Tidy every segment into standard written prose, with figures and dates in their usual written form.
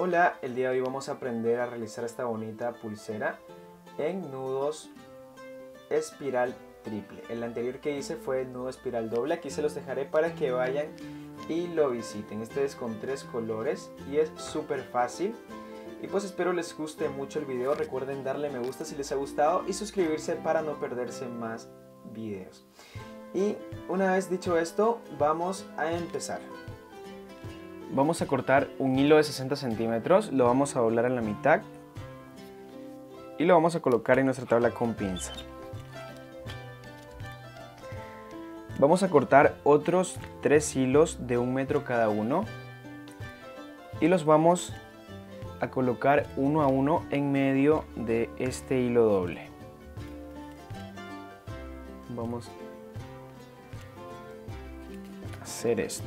Hola, el día de hoy vamos a aprender a realizar esta bonita pulsera en nudos espiral triple. El anterior que hice fue el nudo espiral doble, aquí se los dejaré para que vayan y lo visiten. Este es con 3 colores y es súper fácil. Y pues espero les guste mucho el video, recuerden darle me gusta si les ha gustado y suscribirse para no perderse más videos. Y una vez dicho esto, vamos a empezar. Vamos a cortar un hilo de 60 centímetros, lo vamos a doblar en la mitad y lo vamos a colocar en nuestra tabla con pinza. Vamos a cortar otros 3 hilos de 1 metro cada uno y los vamos a colocar uno a uno en medio de este hilo doble. Vamos a hacer esto.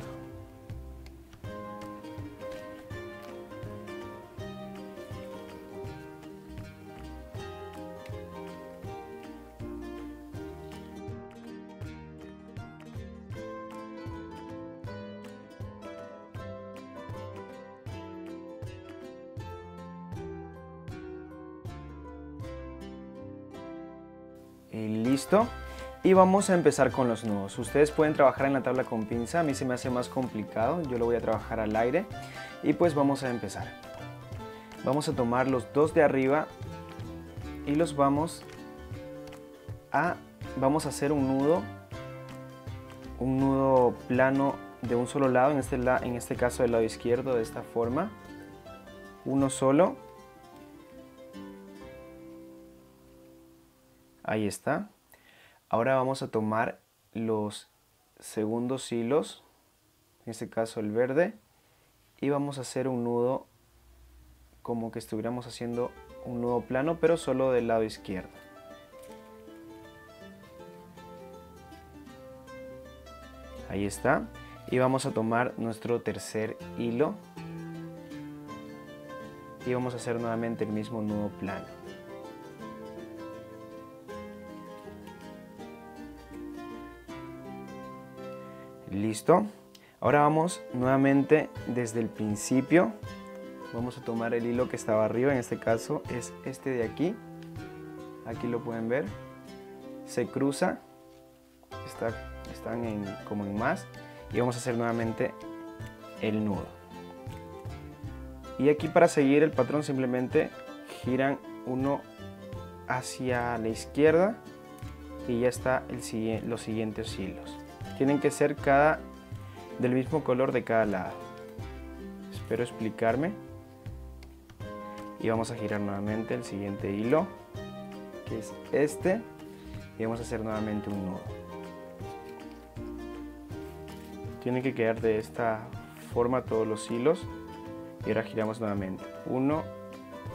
Y listo. Y vamos a empezar con los nudos. Ustedes pueden trabajar en la tabla con pinza, a mí se me hace más complicado, yo lo voy a trabajar al aire. Y pues vamos a empezar. Vamos a tomar los dos de arriba y los vamos a hacer un nudo plano de un solo lado, en este caso del lado izquierdo, de esta forma. Uno solo. Ahí está. Ahora vamos a tomar los segundos hilos, en este caso el verde, y vamos a hacer un nudo como que estuviéramos haciendo un nudo plano, pero solo del lado izquierdo. Ahí está. Y vamos a tomar nuestro tercer hilo y vamos a hacer nuevamente el mismo nudo plano. Listo. Ahora vamos nuevamente desde el principio. Vamos a tomar el hilo que estaba arriba, en este caso es este de aquí. Aquí lo pueden ver. Se cruza, están como en más. Y vamos a hacer nuevamente el nudo. Y aquí, para seguir el patrón, simplemente giran uno hacia la izquierda y ya está los siguientes hilos. Tienen que ser del mismo color de cada lado. Espero explicarme. Y vamos a girar nuevamente el siguiente hilo, que es este, y vamos a hacer nuevamente un nudo. Tienen que quedar de esta forma todos los hilos. Y ahora giramos nuevamente, uno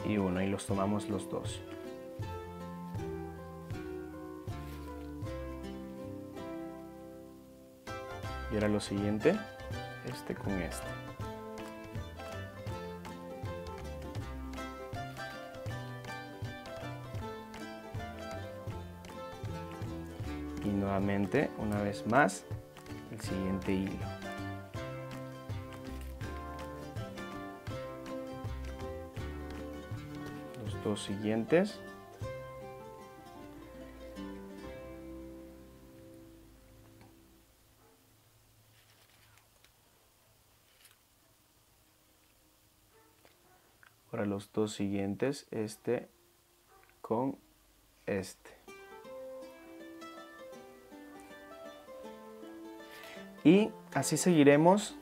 y uno, y los tomamos los dos. Y ahora lo siguiente, este con este. Y nuevamente, una vez más, el siguiente hilo. Los dos siguientes. Ahora los dos siguientes, este con este. Y así seguiremos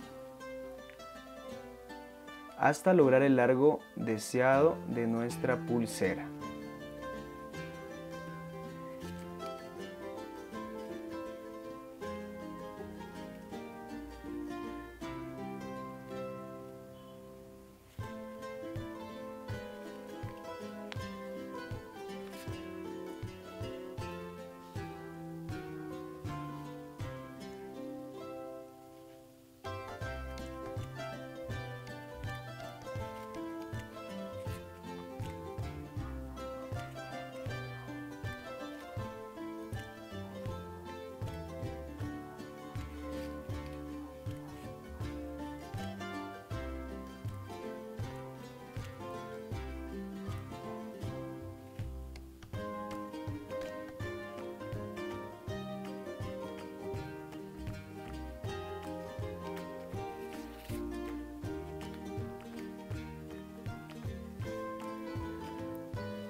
hasta lograr el largo deseado de nuestra pulsera.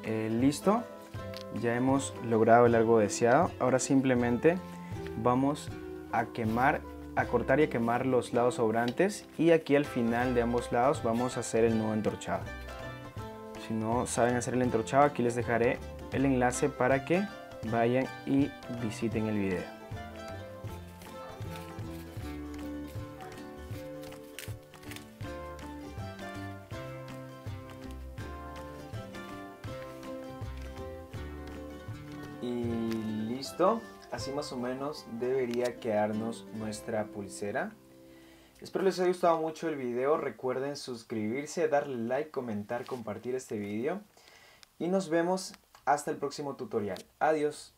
Listo, ya hemos logrado el largo deseado. Ahora simplemente vamos a cortar y a quemar los lados sobrantes, y aquí al final de ambos lados vamos a hacer el nudo entorchado. Si no saben hacer el entorchado, aquí les dejaré el enlace para que vayan y visiten el video. Y listo, así más o menos debería quedarnos nuestra pulsera. Espero les haya gustado mucho el video. Recuerden suscribirse, darle like, comentar, compartir este video. Y nos vemos hasta el próximo tutorial. Adiós.